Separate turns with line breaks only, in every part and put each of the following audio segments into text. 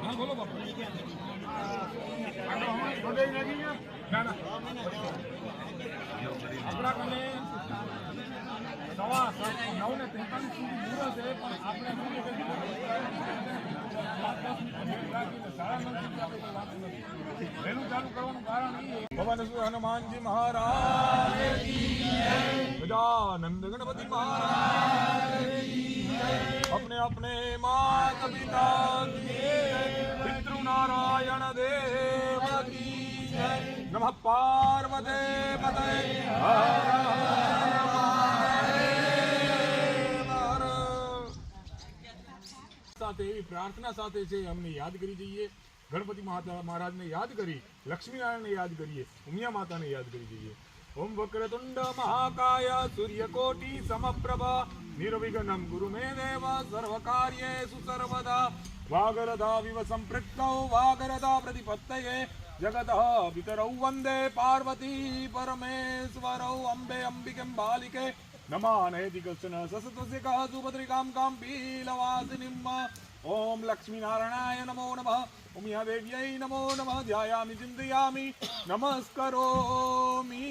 हाँ बोलो बापा આપણા કને 9:43 સુધી પૂરો છે પણ આપણે વહેલું ચાલુ કરવાનું કારણ એ ભગવાન શ્રી હનુમાનજી મહારાજ ગજાનંદ ગણપતિ મહારાજ अपने अपने माता पिता पितृ नारायण देव की नमः पार्वते पते સાથે એવી પ્રાર્થના સાથે છે અમને યાદ કરી જઈએ ગણપતિ મહારાજને યાદ કરી લક્ષ્મીનારાયણને યાદ કરીએ ઉમિયા માતાને યાદ કરી જઈએ ओम वक्रतुंड महाकाय सूर्यकोटि समप्रभा निर्विघ्नं कुरु मे देव सर्वकार्येषु सर्वदा वागरदा विव संपृक्तौ वागरदा प्रतिपत्तये जगतः पितरौ वन्दे पार्वती परमेश्वरौ अम्बे अम्बिकें बालिके नमानेति कश्चन ससतस्य कः सुभद्रिकां कां पीलवासिनीम् ओम लक्ष्मी नारायणाय नमो नमः उमिया देव्यै नमो नमः ध्यायामि चिन्तयामि नमस्करोमि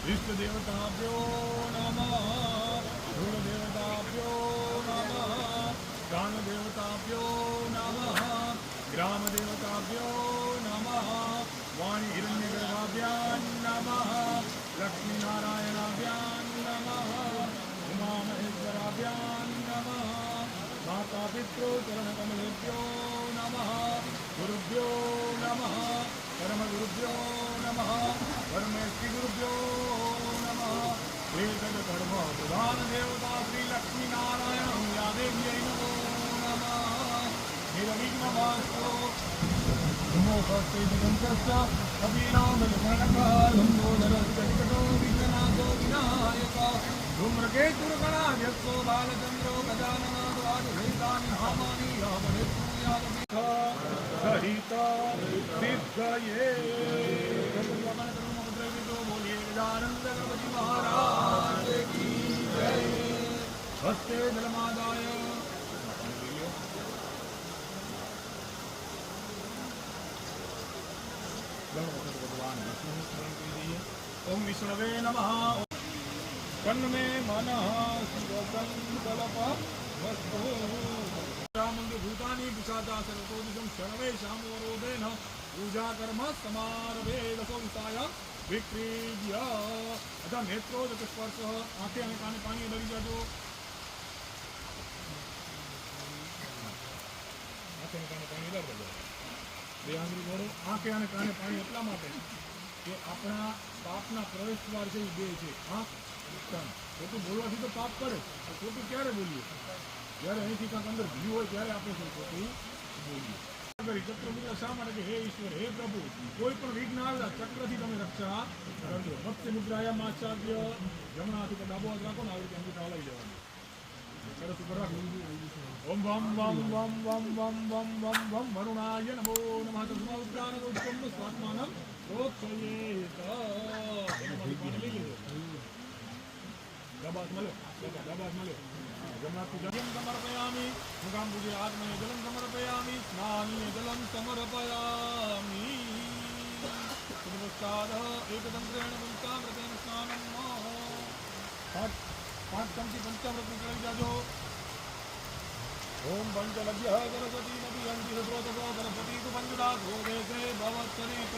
इष्ट देवताभ्यो नमः कुल देवताभ्यो नमः प्राण देवताभ्यो नमः ग्राम देवताभ्यो नमः वाणी हिरण्यगर्भाभ्यां नमः लक्ष्मी नारायणाभ्यां नमः उमा महेश्वराभ्यां नमः माता पितृ चरण कमलेभ्यो नमः गुरुभ्यो नमः परम गुरुभ्यो नमः परमेश्वरी गुरुभ्यो नमः वेद धर्म प्रधान देवता श्री लक्ष्मी नारायण या देव्यै नमो नमः निर्विघ्नमास्तु नमोस्ते जगन्मोहस्य अभिनामलमणकालं लम्बोदरस्कटो विघ्ननाथो विनायकः धूम्रकेतुर्गणाध्यक्षो बालचन्द्रो गजाननो द्वादशैतानि नामानि यावदेतु सहित सिद्धये बोलिए गजानंद गणपति महाराज की जय हस्ते जलमादाय भगवान विष्णु स्मरण कीजिए ओम विष्णवे नमः कर्ण में मनः शिवसंकल्प वस्तु भूतानि पिशाचा सर्वतोदिशं शर्वे शामवरोधेन पूजा कर्म समारभे दशोंसाय विक्रीज्य अतः नेत्रोदक स्पर्श आंखें અને કાને પાણી લઈ જાજો આંખે અને કાને પાણી લઈ જાજો બે આંગળી જોડો આંખે અને કાને પાણી એટલા માટે કે આપણા પાપના પ્રવેશ દ્વાર છે એ બે છે આંખ કાન ખોટું બોલવાથી તો પાપ કરે ખોટું ક્યારે બોલીએ જ્યારે અહીંથી કાંક અંદર ભૂલ્યું હોય ત્યારે આપણે શું ખોટું બોલીએ ચક્ર શા માટે કે હે ઈશ્વર હે પ્રભુ કોઈ પણ વિઘ્ન આવે ચક્રથી તમે રક્ષા કરજો ભક્ત મુદ્રાયા આચાર્ય જમણા હાથ ઉપર ડાબો હાથ રાખો ને આવી રીતે અંગૂઠા હલાવી દેવાનું સરસ ઉપર રાખો ઓમ વમ વમ વમ વમ વમ વમ વમ વમ વરુણાય નમો નમઃ તસ્મા ઉદ્ગાન ઉત્તમ સ્વાત્માનમ પ્રોક્ષયેત પાણી લઈ લેજો ડાબા હાથ મળે जलं समर्पयामि मुखां पूजे आत्मने जलं समर्पयामि स्नानीय जलं समर्पयामि नमस्कारः एकतंत्रेण पंचामृतेन स्नानं पांच चमची पंचामृत निकल जाजो ओम पंचलभ्यः सरस्वती नदी अंति स्रोतसो सरस्वती तु पंचदा गोदेशे भवत्सरित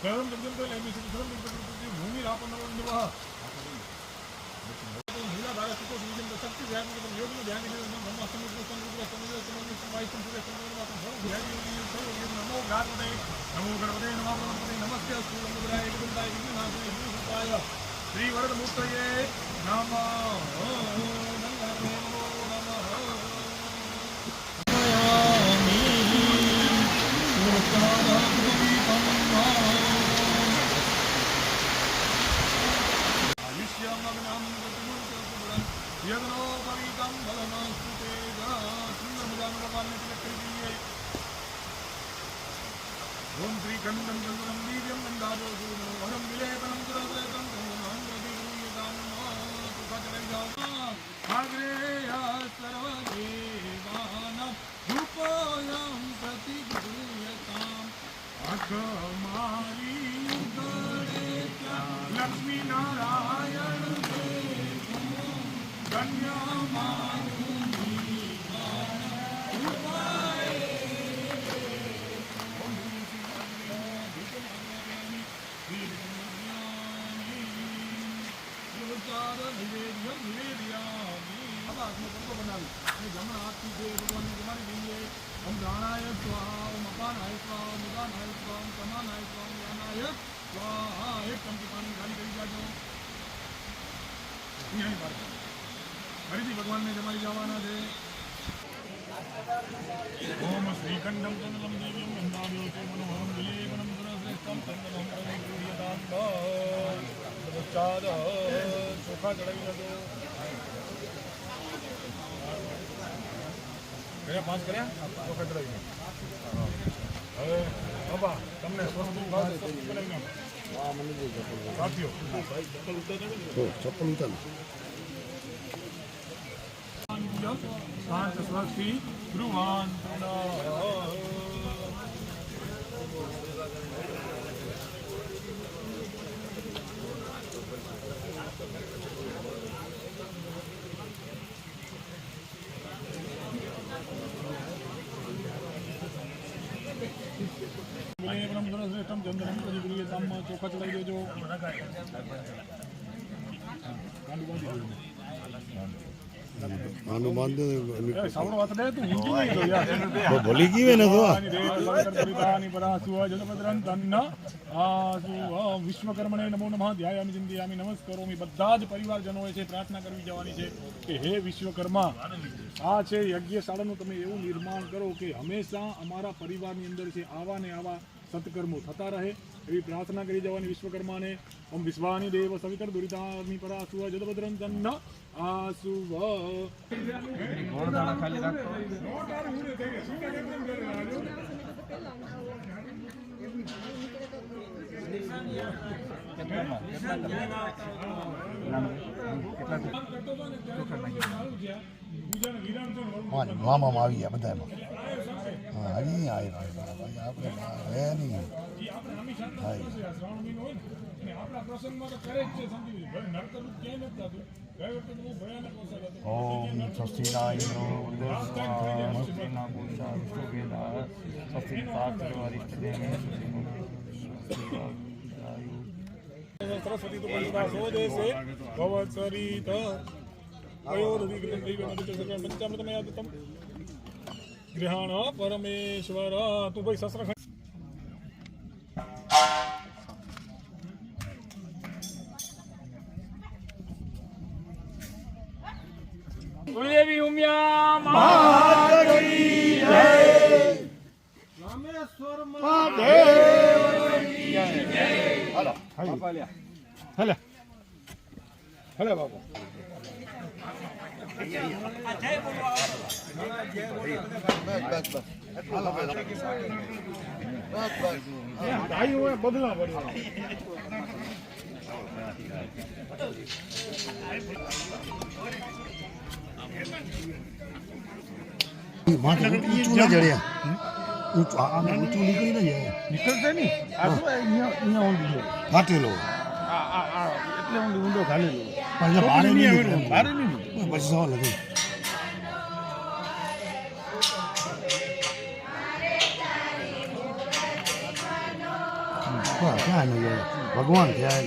सर्वं जगन्तो लैमिषि सर्वं जगन्तो भूमि रापनवन्दवः महिला भारत को विजन शक्ति ध्यान के योग में ध्यान दीजिए ब्रह्म समुद्र समुद्र समुद्र समुद्र वायु समुद्र समुद्र नमो गणपते नमो गणपते नमस्ते समुद्राय विद्युताय विघ्ननाशाय विघ्नसुताय श्री वरदमूर्तये नमः नमो नमः યદનો પરિતમ બલમસ્તુ તેજ સુંદર મજાનું ભગવાનને તિલક કરી દઈએ. ઓમ શ્રી ખંડમ ચંદ્રમ દિવ્યમ ગંધાજો સૂનો વરમ વિલેપનમ સુરસેતમ કંદનમ પ્રતિગૃહ્યતામ સુખા ચડાઈ જાઓ. આગ્રેય સર્વદેવાનાં રૂપોયમ પ્રતિગૃહ્યતામ. આંખ મારી ગળે લક્ષ્મી નારાયણ કન્યા મારું જમણા હાથથી જે ભગવાનને જમાડી દઈએ. ઓમ પ્રાણાય સ્વાહા, ઓમ અપાનાય સ્વાહા, ઓમ ઉદાનાય સ્વાહા, ઓમ સમાનાય સ્વાહા, ઓમ જ્ઞાનાય સ્વાહા. એક ચમચી પાણી ખાલી કરી જાજો. અહીંયાની પાડી ફરીથી ભગવાનને જમાડી જવાના છે. ઓમ શ્રીખંડમ ચંદ્રમ દેવ્યમ ગંધાવ્યો તે મનોહરમ વિલેપનમ સુરશ્રેષ્ઠમ ચંદ્રમ પ્રતિગૃહ્યતામ પશ્ચાદ ચોખા ચડાવી જજો. કર્યા 5 કર્યા ચોખા ચડાવી. હવે બાબા તમને સ્વસ્થ ભાવે સ્વસ્થ બનાવી નાખો. સાથીઓ ચપ્પલ ઉતાર. શાંત સ્વસ્તિ ધ્રુવાન ચોખા ચડાવી દેજો.
આનું બાંધે
સાવડો વાત દે તું હિંદી નહીં તો
તો ભલી ગઈ ને તો
વિશ્વકર્મણે નમો નમઃ ધ્યાયામિ ચિંતયામિ નમસ્કરોમિ. બધા જ પરિવારજનોએ છે પ્રાર્થના કરવી જવાની છે કે હે વિશ્વકર્મા, આ છે યજ્ઞશાળાનું તમે એવું નિર્માણ કરો કે હંમેશા અમારા પરિવારની અંદર છે આવા ને આવા સત્કર્મો થતા રહે એવી પ્રાર્થના કરી જવાની વિશ્વકર્માને. ઓમ વિશ્વાની દેવ સવિતર દુરિતાગ્નિ પરાસુવ જદભદ્રં તન્ન આસુવ. ખાલી રાખો.
મામામાં આવી ગયા બધામાં. હા આવી આપણે હે નહીં ઓમ સ્વસ્તિના ઇન્દ્રો સ્વસ્તિના પૂષા વિષ્ણુવેદા સ્વસ્તિ પાર્થિવરિષ્ઠદેવે
સરસ્વતી તો પંચદાસો દેશે ભવત્સરિત પંચામૃતમયાદિતમ ગૃહાણ પરમેશ્વર. તું ભાઈ શસ્ત્ર કુલદેવી ઉમિયા મહાદેવી જય. રામેશ્વર મહાદેવ જય. હાલો બાપા લ્યા. હાલે હાલે બાપા. બદલા પડ્યો.
માથે ઊંચું ના ચડ્યા. ઊંચું નીકળી ન જાય.
નીકળશે નહીં. આ શું અહીંયા ઊંડો
ફાટેલો
એટલે ઊંડો ઘાલેલો.
પણ બારે નહીં
બારે નહીં
પછી સવાલ નથી. ક્યાં નહીં જાય ભગવાન થયા.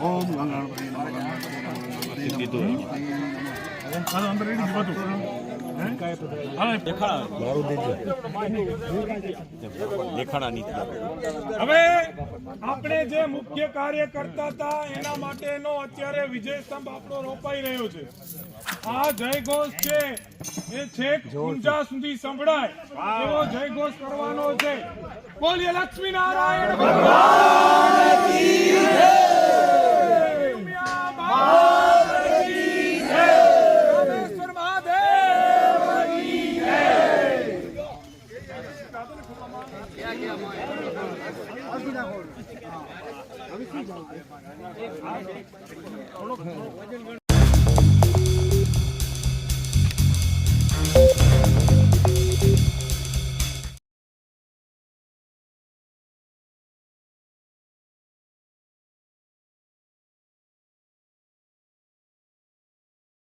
ઓમ ગંગાણપતિ
અંદર રેડી બધું હવે આપણે જે મુખ્ય કાર્ય કરતા હતા એના માટેનો અત્યારે વિજય સ્તંભ આપણો રોપાઈ રહ્યો છે. આ જયઘોષ છે એ છેક ઊંઝા સુધી સંભળાય એવો જયઘોષ કરવાનો છે. બોલીએ લક્ષ્મી નારાયણ ભગવાન કી જય.
થોડોક